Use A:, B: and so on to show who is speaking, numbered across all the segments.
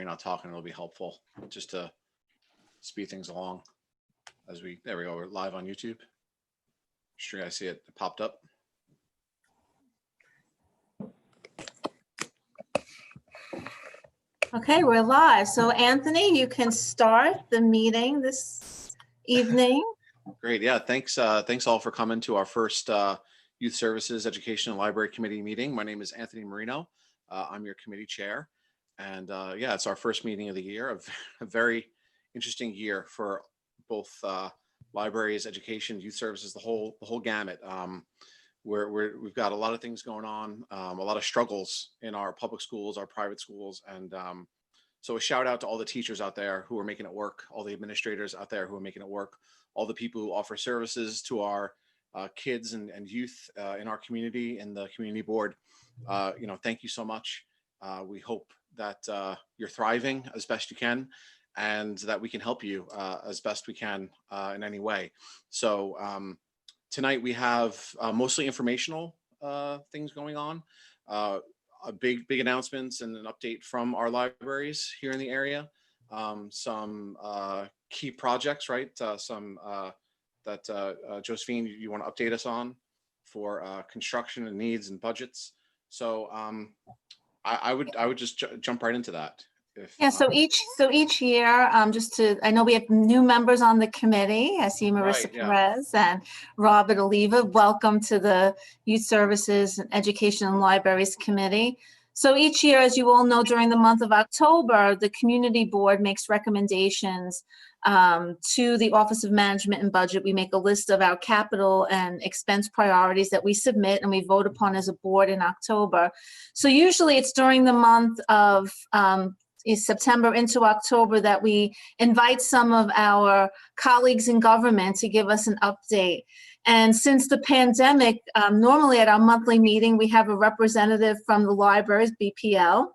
A: you're not talking, it'll be helpful just to speed things along as there we go. We're live on YouTube. Sure, you guys see it popped up.
B: Okay, we're live. So Anthony, you can start the meeting this evening.
A: Great. Yeah. Thanks. Thanks all for coming to our first Youth Services Education and Library Committee meeting. My name is Anthony Marino. I'm your committee chair. And yeah, it's our first meeting of the year, a very interesting year for both libraries, education, youth services, the whole gamut. We've got a lot of things going on, a lot of struggles in our public schools, our private schools. And so a shout out to all the teachers out there who are making it work, all the administrators out there who are making it work, all the people who offer services to our kids and youth in our community and the community board. Thank you so much. We hope that you're thriving as best you can and that we can help you as best we can in any way. So tonight we have mostly informational things going on, big announcements and an update from our libraries here in the area. Some key projects, right? Some that Josephine, you want to update us on for construction and needs and budgets. So I would just jump right into that.
B: So each year, I know we have new members on the committee. I see Marissa Perez and Robert Oliva. Welcome to the Youth Services and Education and Libraries Committee. So each year, as you all know, during the month of October, the community board makes recommendations to the Office of Management and Budget. We make a list of our capital and expense priorities that we submit and we vote upon as a board in October. So usually it's during the month of September into October that we invite some of our colleagues in government to give us an update. And since the pandemic, normally at our monthly meeting, we have a representative from the libraries, BPL.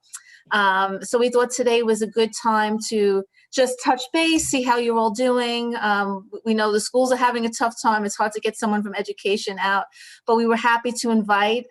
B: So we thought today was a good time to just touch base, see how you're all doing. We know the schools are having a tough time. It's hard to get someone from education out, but we were happy to invite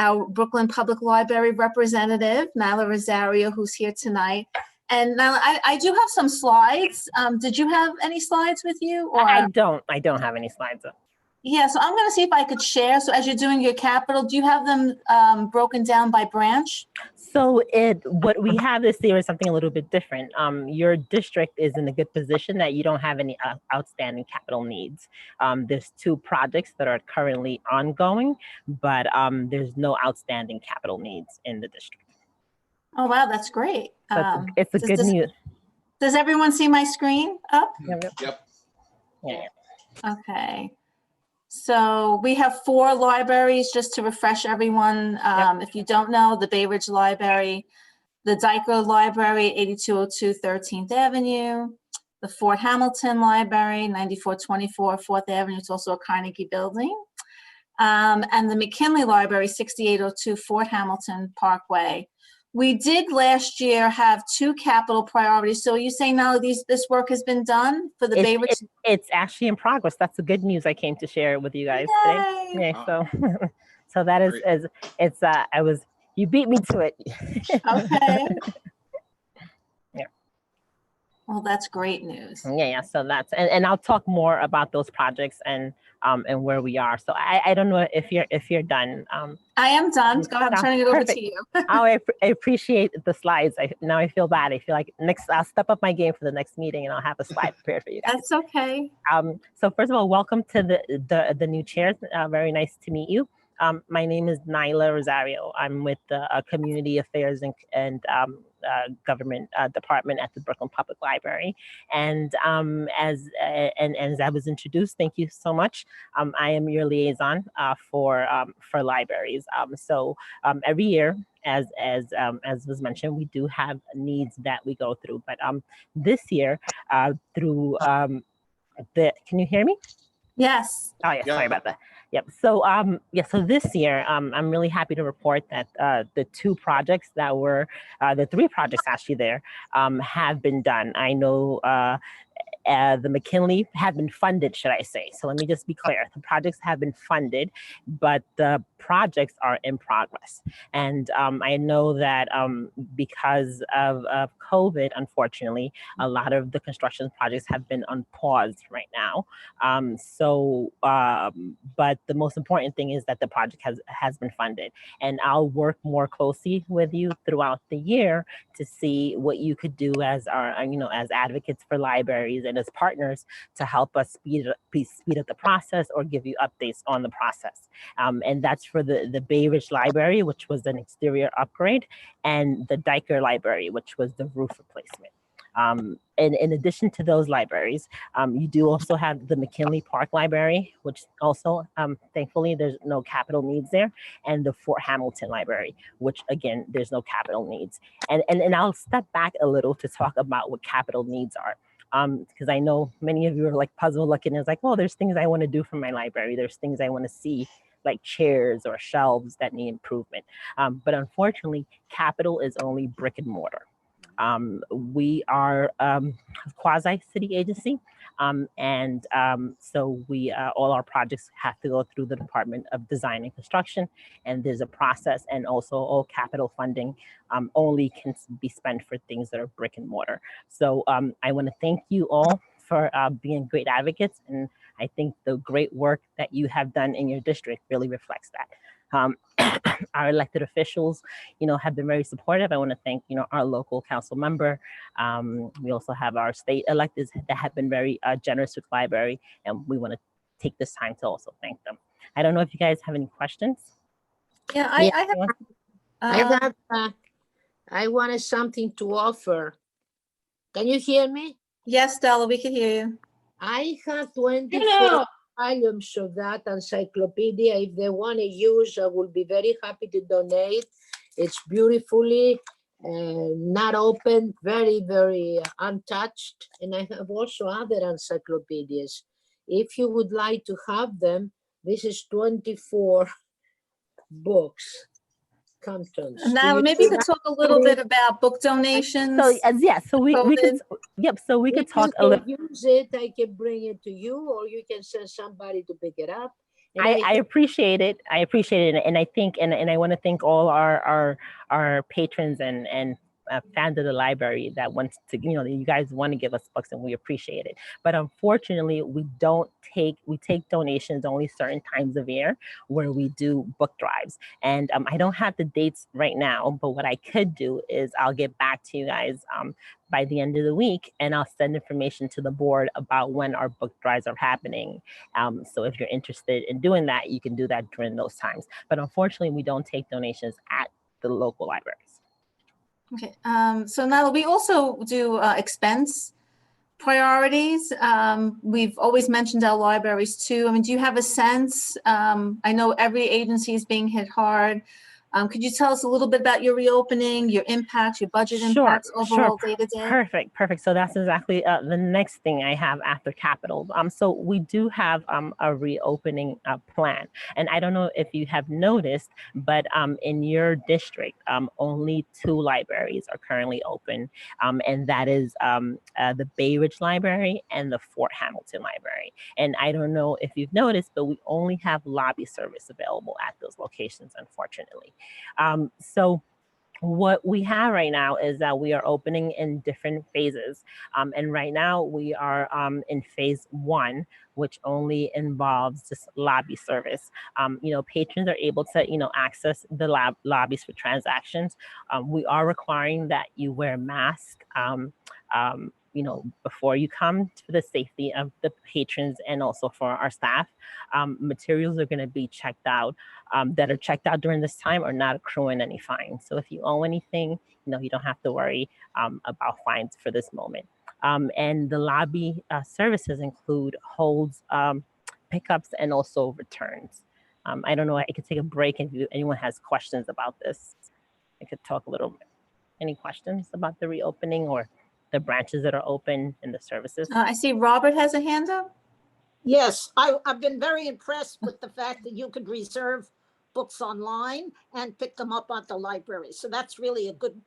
B: our Brooklyn Public Library representative, Nyla Rosario, who's here tonight. And Nyla, I do have some slides. Did you have any slides with you? Or?
C: I don't have any slides up.
B: Yeah, so I'm gonna see if I could share. So as you're doing your capital, do you have them broken down by branch?
C: So what we have this year is something a little bit different. Your district is in a good position that you don't have any outstanding capital needs. There's 2 projects that are currently ongoing, but there's no outstanding capital needs in the district.
B: Oh, wow, that's great.
C: So it's a good news.
B: Does everyone see my screen up?
A: Yep.
C: Yeah.
B: Okay. So we have 4 libraries, just to refresh everyone. If you don't know, the Bay Ridge Library, the Dyker Library, 8202 13th Avenue, the Fort Hamilton Library, 9424 4th Avenue. It's also a Carnegie building. And the Mckinley Library, 6802 Fort Hamilton Parkway. We did last year have 2 capital priorities. So you saying now this work has been done for the Bay Ridge?
C: It's actually in progress. That's the good news I came to share with you guys today. Yeah, so that is you beat me to it.
B: Okay. Yeah. Well, that's great news.
C: Yeah. So that's and I'll talk more about those projects and where we are. So I don't know if you're done.
B: I am done. Go ahead. I'm turning it over to you.
C: I appreciate the slides. Now I feel bad. I feel like I'll step up my game for the next meeting and I'll have a slide prepared for you guys.
B: That's okay.
C: So first of all, welcome to the new chairs. Very nice to meet you. My name is Nyla Rosario. I'm with the Community Affairs and Government Department at the Brooklyn Public Library. And as I was introduced, thank you so much. I am your liaison for libraries. So every year, as was mentioned, we do have needs that we go through. But this year, through can you hear me?
B: Yes.
C: Oh yeah, sorry about that. Yep. So so this year, I'm really happy to report that the 2 projects that were the 3 projects actually there have been done. I know The Mckinley have been funded, should I say. So let me just be clear. The projects have been funded, but the projects are in progress. And I know that because of COVID, unfortunately, a lot of the construction projects have been on pause right now. But the most important thing is that the project has been funded. And I'll work more closely with you throughout the year to see what you could do as as advocates for libraries and as partners to help us speed up the process or give you updates on the process. And that's for the Bay Ridge Library, which was an exterior upgrade, and the Diker Library, which was the roof replacement. And in addition to those libraries, you do also have the Mckinley Park Library, which also, thankfully, there's no capital needs there, and the Fort Hamilton Library, which again, there's no capital needs. And I'll step back a little to talk about what capital needs are. Because I know many of you are like puzzled looking. It's like, oh, there's things I want to do for my library. There's things I want to see, like chairs or shelves that need improvement. But unfortunately, capital is only brick and mortar. We are a quasi-city agency, so we all our projects have to go through the Department of Design and Construction, and there's a process, and also all capital funding only can be spent for things that are brick and mortar. So I want to thank you all for being great advocates, and I think the great work that you have done in your district really reflects that. Our elected officials, have been very supportive. I want to thank, our local council member. We also have our state electeds that have been very generous with library, and we want to take this time to also thank them. I don't know if you guys have any questions.
B: Yeah,
D: I wanted something to offer. Can you hear me?
B: Yes, Stella, we can hear you.
D: I have 24 volumes of that encyclopedia. If they want to use, I will be very happy to donate. It's beautifully not open, very, very untouched. And I have also other encyclopedias. If you would like to have them, this is 24 books. Contents.
B: Now, maybe you could talk a little bit about book donations.
C: So we could talk a little.
D: Use it. I can bring it to you, or you can send somebody to pick it up.
C: I appreciate it. And I think, and I want to thank all our patrons and fans of the library that wants to, you guys want to give us books, and we appreciate it. But unfortunately, we take donations only certain times of year where we do book drives. And I don't have the dates right now, but what I could do is I'll get back to you guys by the end of the week, and I'll send information to the board about when our book drives are happening. So if you're interested in doing that, you can do that during those times. But unfortunately, we don't take donations at the local libraries.
B: Okay, so now we also do expense priorities. We've always mentioned our libraries too. I mean, do you have a sense? I know every agency is being hit hard. Could you tell us a little bit about your reopening, your impacts, your budget impacts overall day to day?
C: Perfect. So that's exactly the next thing I have after capital. So we do have a reopening plan. And I don't know if you have noticed, but in your district, only 2 libraries are currently open. And that is the Bay Ridge Library and the Fort Hamilton Library. And I don't know if you've noticed, but we only have lobby service available at those locations, unfortunately. So what we have right now is that we are opening in different phases. And right now we are in phase 1, which only involves just lobby service. Patrons are able to, access the lobbies for transactions. We are requiring that you wear a mask, before you come, for the safety of the patrons and also for our staff. Materials are going to be checked out that are checked out during this time are not accruing any fines. So if you owe anything, you don't have to worry about fines for this moment. And the lobby services include holds, pickups, and also returns. I don't know, I could take a break if anyone has questions about this. I could talk a little bit. Any questions about the reopening or the branches that are open and the services?
B: I see Robert has a hand up.
E: Yes, I've been very impressed with the fact that you could reserve books online and pick them up at the library. So that's really a good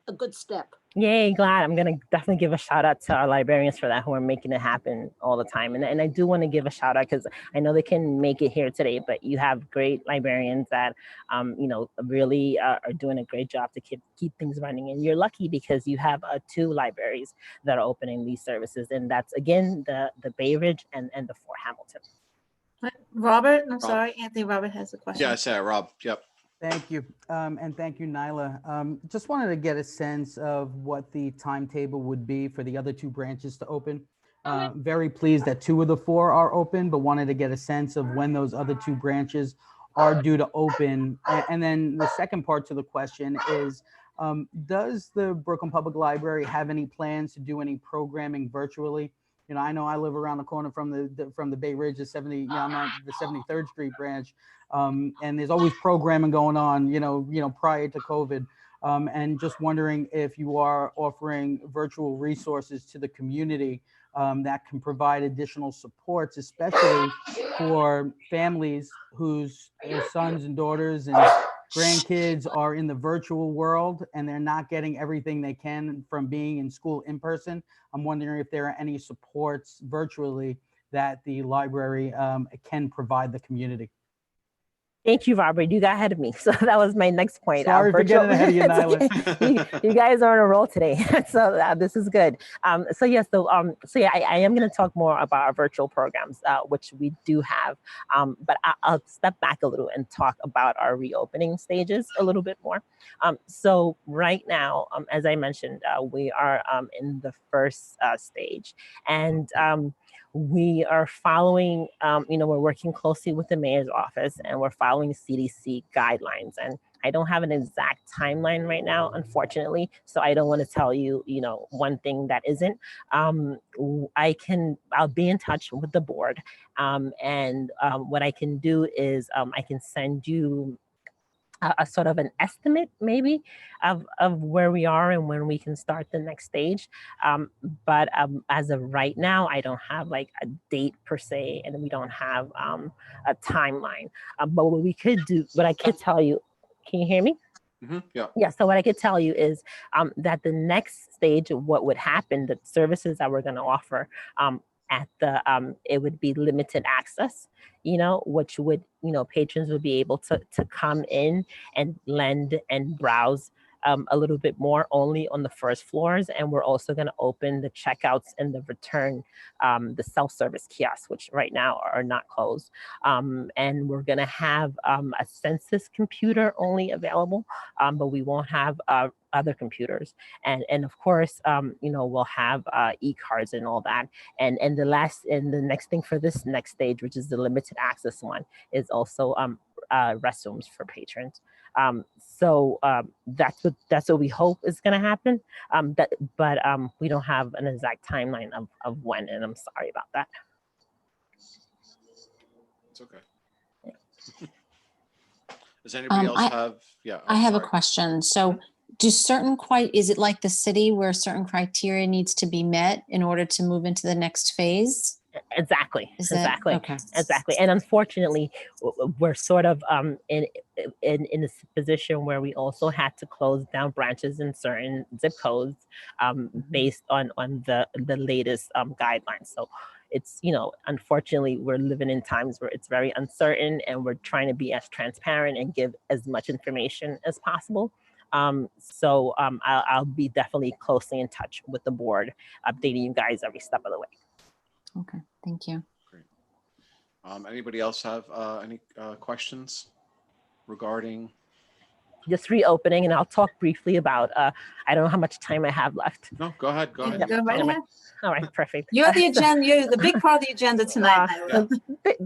E: a good step.
C: Yay, glad. I'm going to definitely give a shout out to our librarians for that, who are making it happen all the time. And I do want to give a shout out because I know they can make it here today, but you have great librarians that, really are doing a great job to keep things running. And you're lucky because you have 2 libraries that are opening these services. And that's, again, the Bay Ridge and the Fort Hamilton.
B: Robert, I'm sorry, Anthony, Robert has a question.
A: Yeah, I said Rob. Yep.
F: Thank you. And thank you, Nyla. Just wanted to get a sense of what the timetable would be for the other 2 branches to open. Very pleased that 2 of the 4 are open, but wanted to get a sense of when those other 2 branches are due to open. And then the second part to the question is, does the Brooklyn Public Library have any plans to do any programming virtually? You know, I know I live around the corner from the Bay Ridge, I'm at the 73rd Street branch. And there's always programming going on, prior to COVID. And just wondering if you are offering virtual resources to the community that can provide additional supports, especially for families whose sons and daughters and grandkids are in the virtual world and they're not getting everything they can from being in school in person. I'm wondering if there are any supports virtually that the library can provide the community.
C: Thank you, Robert. You got ahead of me. So that was my next point.
F: Sorry for getting ahead of you, Nyla.
C: Okay. You guys are on a roll today. So this is good. I am going to talk more about our virtual programs, which we do have. But I'll step back a little and talk about our reopening stages a little bit more. So right now, as I mentioned, we are in the first stage. And we are following, we're working closely with the mayor's office and we're following CDC guidelines. And I don't have an exact timeline right now, unfortunately. So I don't want to tell you, one thing that isn't. I'll be in touch with the board. And what I can do is I can send you a sort of an estimate maybe of where we are and when we can start the next stage. But as of right now, I don't have like a date per se, and we don't have a timeline. But what I could tell you, can you hear me?
A: Mm-hmm. Yeah.
C: Yeah. So what I could tell you is that the next stage of what would happen, the services that we're going to offer it would be limited access, which would, patrons would be able to come in and lend and browse a little bit more only on the first floors. And we're also going to open the checkouts and the return, the self-service kiosks, which right now are not closed. And we're going to have a census computer only available, but we won't have other computers. And of course, we'll have e-cards and all that. And the next thing for this next stage, which is the limited access one, is also restrooms for patrons. So that's what we hope is going to happen. But we don't have an exact timeline of when, and I'm sorry about that.
A: It's okay. Does anybody else have? Yeah.
G: I have a question. So is it like the city where certain criteria needs to be met in order to move into the next phase?
C: Exactly.
G: Okay.
C: Exactly. And unfortunately, we're sort of in this position where we also had to close down branches in certain zip codes based on the latest guidelines. So it's, unfortunately, we're living in times where it's very uncertain, and we're trying to be as transparent and give as much information as possible. So I'll be definitely closely in touch with the board, updating you guys every step of the way.
G: Okay, thank you.
A: Great. Anybody else have any questions regarding?
C: Just reopening, and I'll talk briefly about, I don't know how much time I have left.
A: No, go ahead. Go ahead.
B: Go right ahead.
C: All right, perfect.
B: You're the agenda. You're the big part of the agenda tonight.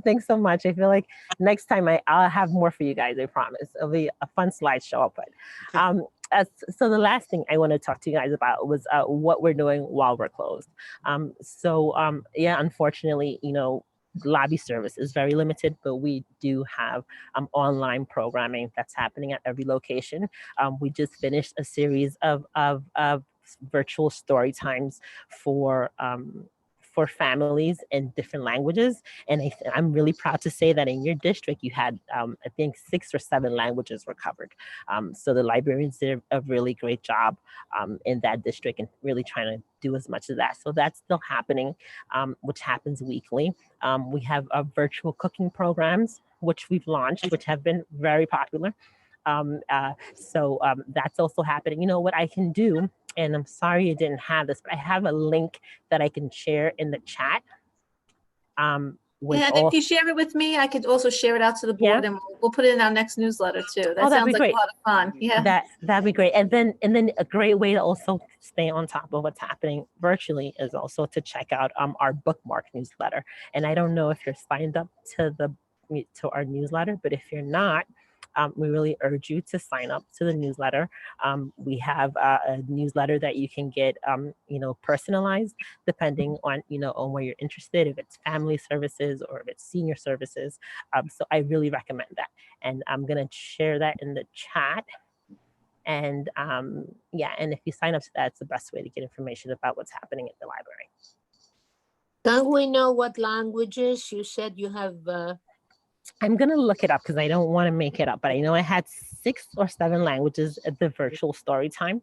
C: Thanks so much. I feel like next time I'll have more for you guys, I promise. It'll be a fun slideshow I'll put. So the last thing I want to talk to you guys about was what we're doing while we're closed. Unfortunately, lobby service is very limited, but we do have online programming that's happening at every location. We just finished a series of virtual story times for for families in different languages. And I'm really proud to say that in your district, you had, I think 6 or 7 languages were covered. So the librarians did a really great job in that district and really trying to do as much of that. So that's still happening, which happens weekly. We have virtual cooking programs, which we've launched, which have been very popular. So that's also happening. You know what I can do, and I'm sorry I didn't have this, but I have a link that I can share in the chat.
B: Yeah, and if you share it with me, I could also share it out to the board, and we'll put it in our next newsletter too. That sounds like a lot of fun. Yeah,
C: that'd be great. And then a great way to also stay on top of what's happening virtually is also to check out our bookmark newsletter. And I don't know if you're signed up to our newsletter, but if you're not, we really urge you to sign up to the newsletter. We have a newsletter that you can get, personalized depending on, on where you're interested, if it's family services or if it's senior services. So I really recommend that. And I'm going to share that in the chat. And and if you sign up to that, it's the best way to get information about what's happening at the library.
D: Can we know what languages you said you have?
C: I'm going to look it up because I don't want to make it up, but I know I had 6 or 7 languages at the virtual story time.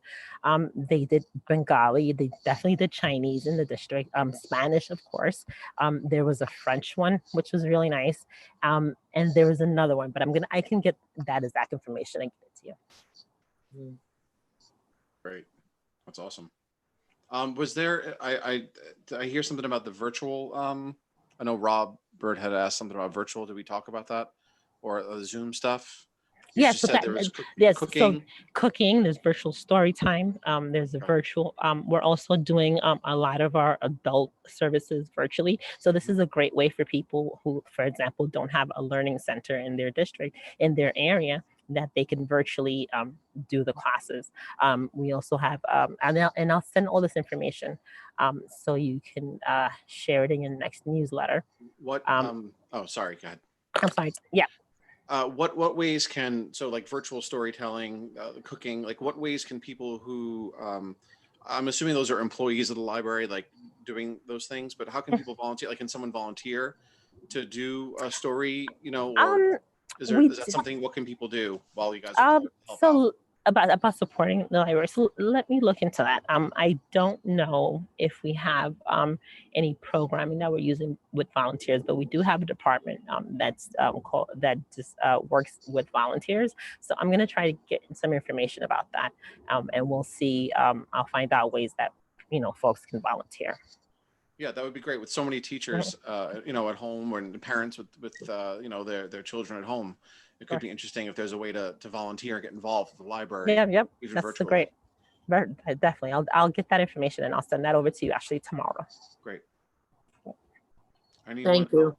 C: They did Bengali, they definitely did Chinese in the district, Spanish, of course. There was a French one, which was really nice. And there was another one, but I can get that exact information and give it to you.
A: Great. That's awesome. Was there, did I hear something about the virtual, I know Rob Bird had asked something about virtual. Did we talk about that, or the Zoom stuff?
C: Yes, so so cooking. There's virtual story time. There's a virtual. We're also doing a lot of our adult services virtually. So this is a great way for people who, for example, don't have a learning center in their district, in their area, that they can virtually do the classes. We also have, and I'll send all this information so you can share it in your next newsletter.
A: What? Oh, sorry. Go ahead.
C: I'm sorry. Yeah.
A: What ways can, so like virtual storytelling, cooking, like what ways can people who, I'm assuming those are employees of the library, like doing those things, but how can people volunteer? Like, can someone volunteer to do a story, or is that something, what can people do while you guys are help out?
C: About supporting the library. So let me look into that. I don't know if we have any programming that we're using with volunteers, but we do have a department that's called, that just works with volunteers. So I'm going to try to get some information about that, and we'll see. I'll find out ways that folks can volunteer.
A: Yeah, that would be great with so many teachers, at home, or parents with their children at home. It could be interesting if there's a way to volunteer, get involved with the library.
C: Yeah, yep. That's great. Definitely. I'll get that information and I'll send that over to you actually tomorrow.
A: Great.
D: Thank you.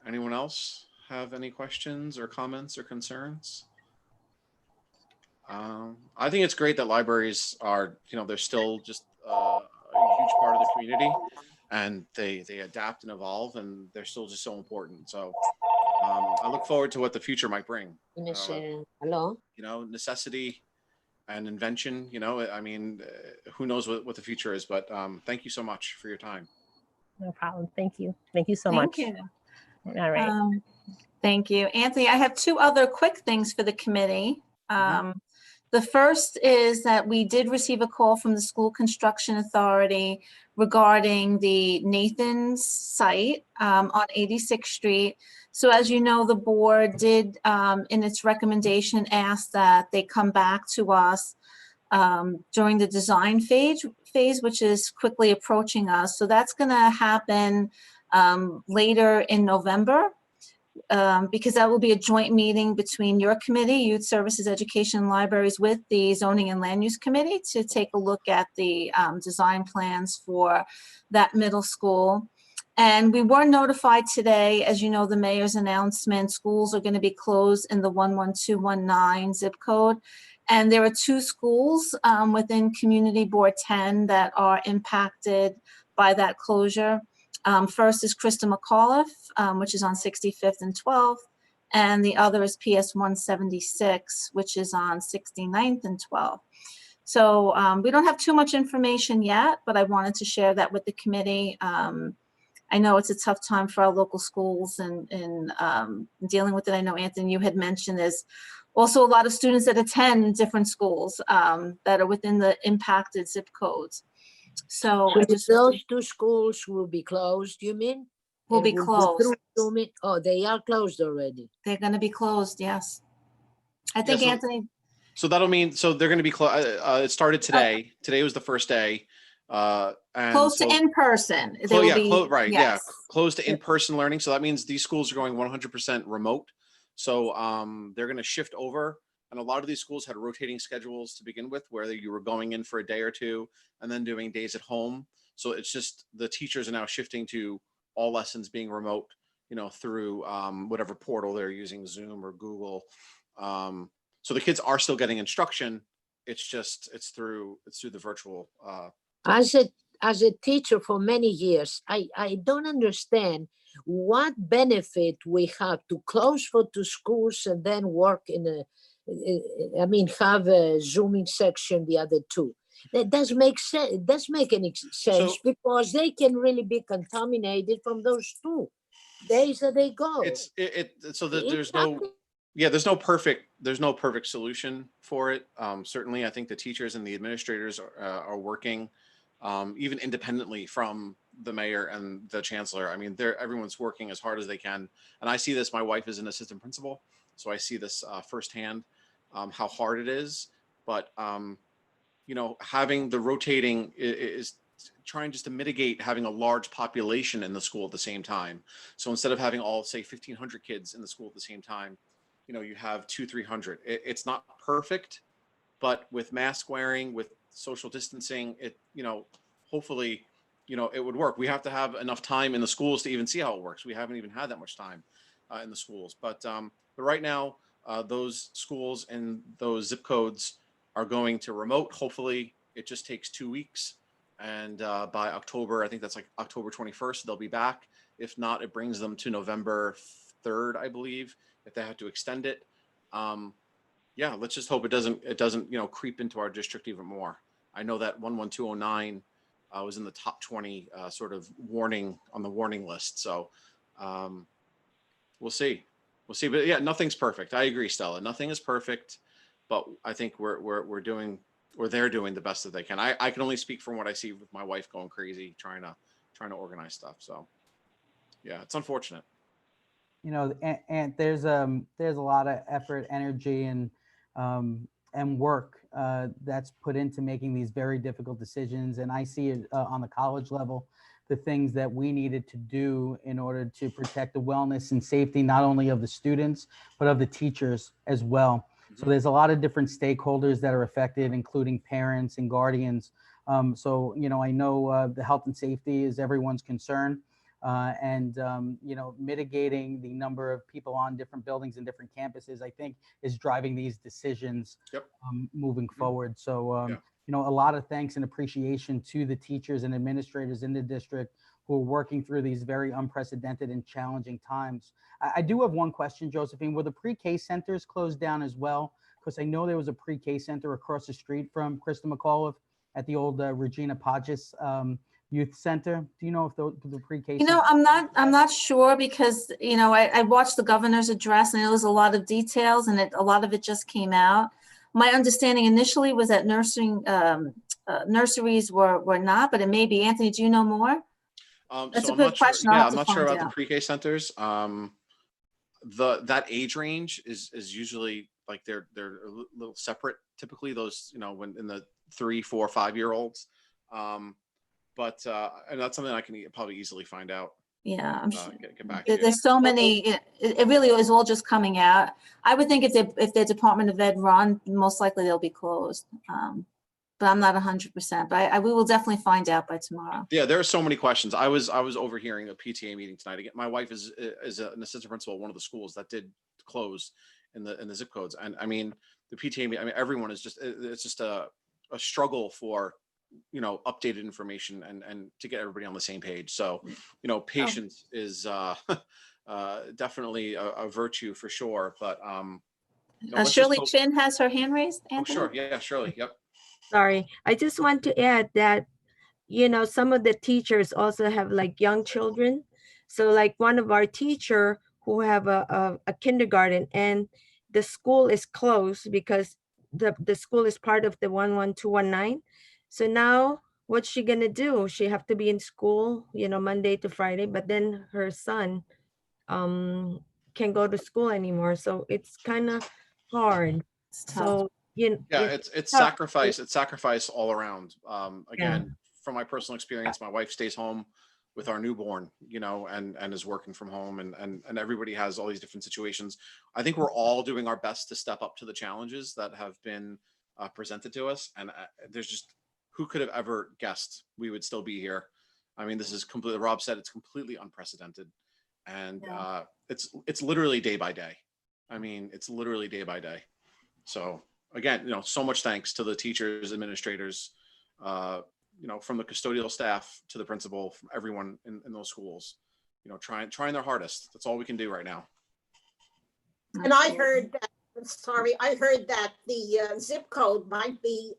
A: Anyone else have any questions or comments or concerns? I think it's great that libraries are, they're still just a huge part of the community, and they adapt and evolve, and they're still just so important. So I look forward to what the future might bring.
D: Hello.
A: Necessity and invention, who knows what the future is, but thank you so much for your time.
C: No problem. Thank you. Thank you so much.
B: Thank you.
C: All right.
B: Thank you. Anthony, I have 2 other quick things for the committee. The first is that we did receive a call from the School Construction Authority regarding the Nathan's site on 86th Street. So as you know, the board did, in its recommendation, ask that they come back to us during the design phase, which is quickly approaching us. So that's going to happen later in November. Because that will be a joint meeting between your committee, Youth Services, Education, and Libraries, with the Zoning and Land Use Committee to take a look at the design plans for that middle school. And we were notified today, as you know, the mayor's announcement, schools are going to be closed in the 11219 zip code. And there are 2 schools within Community Board 10 that are impacted by that closure. First is Krista McAuliffe, which is on 65th and 12th, and the other is PS 176, which is on 69th and 12th. So we don't have too much information yet, but I wanted to share that with the committee. I know it's a tough time for our local schools and dealing with it. I know, Anthony, you had mentioned there's also a lot of students that attend different schools that are within the impacted zip codes. So I just,
D: those two schools will be closed, you mean?
B: will
D: And
B: be closed.
D: through Zoom? Oh, they are closed already.
B: They're going to be closed, yes. I think,
A: so-
B: Anthony,
A: So that'll mean, so they're going to be it started today. Today was the first day. And
B: closed
A: so,
B: to in-person. They will be,
A: right.
B: yes.
A: Yeah. Closed to in-person learning. So that means these schools are going 100% remote. So they're going to shift over. And a lot of these schools had rotating schedules to begin with, where you were going in for a day or two and then doing days at home. So it's just the teachers are now shifting to all lessons being remote, through whatever portal they're using, Zoom or Google. So the kids are still getting instruction. It's through the virtual.
D: As a teacher for many years, I don't understand what benefit we have to close for 2 schools and then work have a Zooming section the other 2. That does make sense. It does make any sense because they can really be contaminated from those 2 days that they go.
A: There's no perfect solution for it. Certainly, I think the teachers and the administrators are working even independently from the mayor and the chancellor. I mean, everyone's working as hard as they can. And I see this, my wife is an assistant principal, so I see this firsthand, how hard it is. But, having the rotating is trying just to mitigate having a large population in the school at the same time. So instead of having all, say, 1,500 kids in the school at the same time, you have 200-300. It's not perfect, but with mask wearing, with social distancing, hopefully, it would work. We have to have enough time in the schools to even see how it works. We haven't even had that much time in the schools, but right now, those schools and those zip codes are going to remote. Hopefully it just takes 2 weeks. And by October, I think that's like October 21st, they'll be back. If not, it brings them to November 3rd, I believe, if they have to extend it. Let's just hope it doesn't creep into our district even more. I know that 11209 was in the top 20 sort of warning list. So we'll see. But yeah, nothing's perfect. I agree, Stella. Nothing is perfect, but I think they're doing the best that they can. I can only speak from what I see with my wife going crazy, trying to organize stuff. So yeah, it's unfortunate.
F: And there's a lot of effort, energy, and work that's put into making these very difficult decisions. And I see it on the college level, the things that we needed to do in order to protect the wellness and safety, not only of the students, but of the teachers as well. So there's a lot of different stakeholders that are affected, including parents and guardians. I know the health and safety is everyone's concern. Mitigating the number of people on different buildings and different campuses, I think, is driving these decisions moving forward. So, a lot of thanks and appreciation to the teachers and administrators in the district who are working through these very unprecedented and challenging times. I do have one question, Josephine. Were the pre-K centers closed down as well? Because I know there was a pre-K center across the street from Krista McAuliffe at the old Regina Pages Youth Center. Do you know if the pre-K?
B: I'm not sure because, I watched the governor's address and there was a lot of details and a lot of it just came out. My understanding initially was that nurseries were not, but it may be. Anthony, do you know more? That's a good question.
A: I'm not sure about the pre-K centers. That age range is usually like they're a little separate. Typically those, when in the 3, 4, 5-year-olds. But and that's something I can probably easily find out.
B: Yeah, I'm sure.
A: Get back to you.
B: There's so many. It really is all just coming out. I would think if they're Department of Ed run, most likely they'll be closed. But I'm not 100%. But we will definitely find out by tomorrow.
A: Yeah, there are so many questions. I was overhearing a PTA meeting tonight. Again, my wife is an assistant principal at one of the schools that did close in the zip codes, and I mean the PTA. I mean everyone is it's just a struggle for updated information and to get everybody on the same page. So, patience is definitely a virtue for sure. But
B: Shirley Chin has her hand raised.
A: Oh,
B: Anthony?
A: sure. Yeah, Shirley. Yep.
H: Sorry, I just want to add that, you know, some of the teachers also have like young children. So like one of our teacher who have a kindergarten, and the school is closed because the school is part of the 11219. So now what's she gonna do? She have to be in school, you know, Monday to Friday, but then her son can't go to school anymore. So it's kind of hard.
B: It's tough.
H: So, you know,
A: Yeah, it's
H: tough.
A: sacrifice. It's sacrifice all around.
H: Yeah.
A: Again, from my personal experience, my wife stays home with our newborn, you know, and is working from home, and everybody has all these different situations. I think we're all doing our best to step up to the challenges that have been presented to us, and there's just, who could have ever guessed we would still be here? I mean, this is completely, Rob said, it's completely unprecedented, and
B: Yeah.
A: it's literally day by day. I mean, it's literally day by day. So again, you know, so much thanks to the teachers, administrators, you know, from the custodial staff to the principal, from everyone in those schools, you know, trying their hardest. That's all we can do right now.
E: And I heard that, I heard that the zip code might be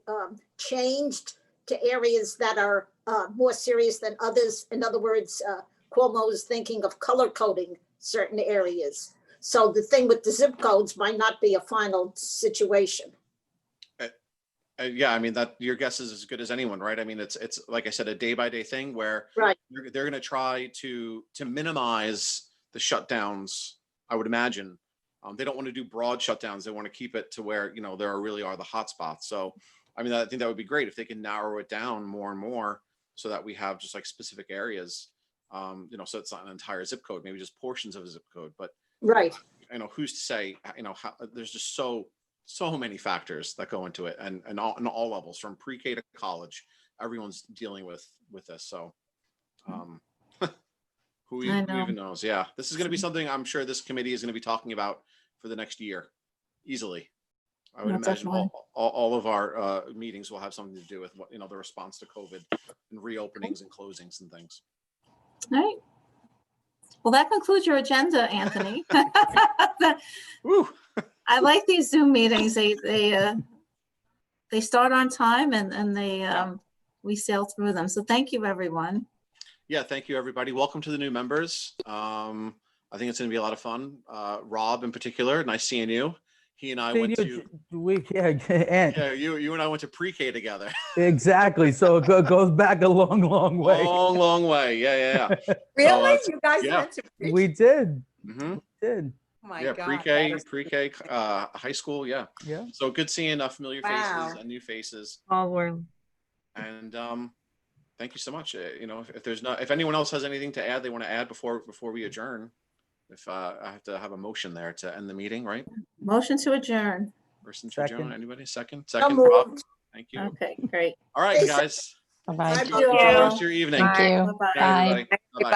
E: changed to areas that are more serious than others. In other words, Cuomo is thinking of color coding certain areas. So the thing with the zip codes might not be a final situation.
A: Yeah, I mean, that your guess is as good as anyone, right? I mean, it's like I said, a day by day thing where
E: Right.
A: they're going to try to minimize the shutdowns. I would imagine they don't want to do broad shutdowns. They want to keep it to where, you know, there really are the hot spots. So, I mean, I think that would be great if they can narrow it down more and more, so that we have just like specific areas. You know, so it's not an entire zip code, maybe just portions of a zip code. But
E: Right.
A: you know, who's to say? You know, how, there's just so many factors that go into it, and on all levels, from pre-K to college, everyone's dealing with this. So who even knows? Yeah, this is going to be something I'm sure this committee is going to be talking about for the next year easily. I would imagine all of our meetings will have something to do with what, you know, the response to COVID and reopenings and closings and things.
B: All right. Well, that concludes your agenda, Anthony.
A: Woo.
B: I like these Zoom meetings. They start on time, and they we sail through them. So thank you, everyone.
A: Yeah, thank you, everybody. Welcome to the new members. I think it's going to be a lot of fun. Rob, in particular, nice seeing you. He and I went to you and I went to pre-K together.
F: Exactly. So it goes back a long way.
A: Long way. Yeah.
I: Really? You guys went to pre-K?
F: We did.
A: Mm-hmm.
F: We did.
I: Oh my God.
A: Pre-K, high school. Yeah. So good seeing familiar faces and new faces.
H: All world.
A: And thank you so much. You know, if anyone else has anything to add, they want to add before we adjourn. If I have to have a motion there to end the meeting, right?
B: Motion to adjourn.
A: Motion to adjourn. Anybody? Second,
E: moved.
A: Rob. Thank you.
B: Okay, great.
A: All right, guys.
G: Bye-bye.
A: Enjoy the rest of your evening.
G: Thank you.
B: Bye-bye.
A: Bye, everybody.
I: Goodbye.